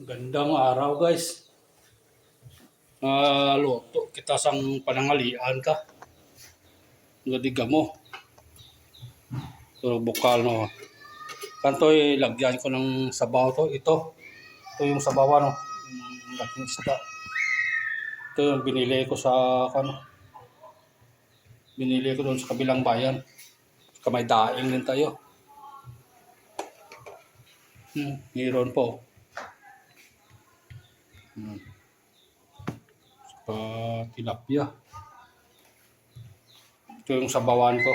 Gandang araw guys. Luto kita sang panangalian ka. Gadiga mo. So bukal no. Kantoy lagyan ko ng sabaw to. Ito yung sabawan no. Yung laking isda. Ito yung binili ko sa binili ko doon sa kabilang bayan. Kamay daing din tayo. Meron po. Tilapia. Ito yung sabawan ko.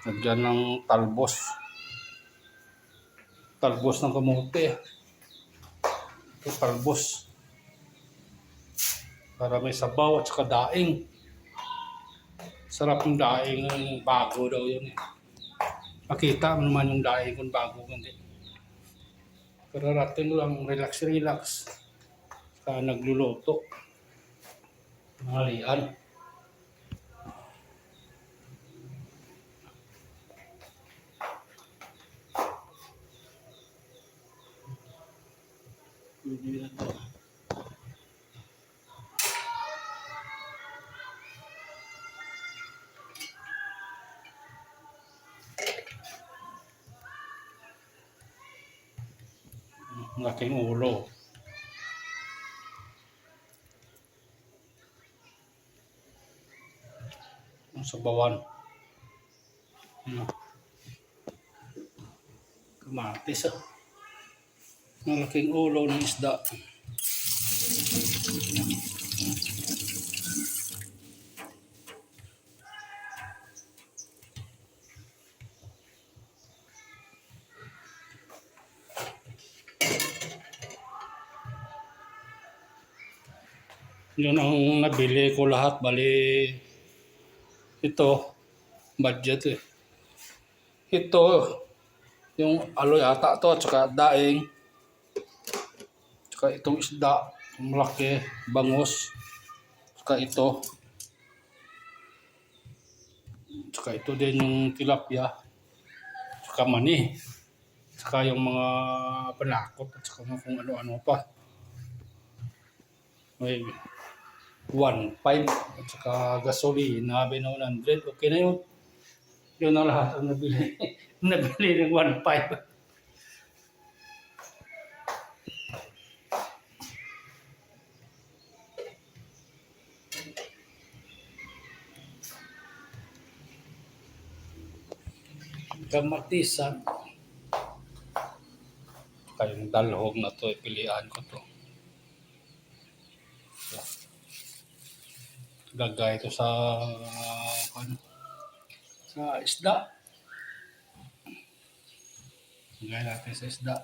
Lagyan ng talbos. Talbos ng kamote. Ito talbos. Para may sabaw at saka daing. Sarap yung daing ng bago daw yun eh. Makita mo naman yung daing kung bago hindi. Pero rating lang, relax. Saka nagluluto. Halian. Hindi na to. Laking ulo. Ang sabawan. Kamatis ah. Malaking ulo ng isda. Yun ang nabili ko lahat. Bali, ito, budget eh. Ito, yung aloy ata to, at saka daing. Saka itong isda, malaki, bangus. Saka ito. Saka ito din yung tilapia. Saka mani. Saka yung mga panakot at saka kung ano-ano pa. May 1.5 at saka gasolina, 100. Okay na yun. Yun na lahat ang nabili. Nabili ng 1.5. Kamatisan. Kayong dalhog na to, pilihan ko to. So, lagay ito sa isda. Lagay natin sa isda.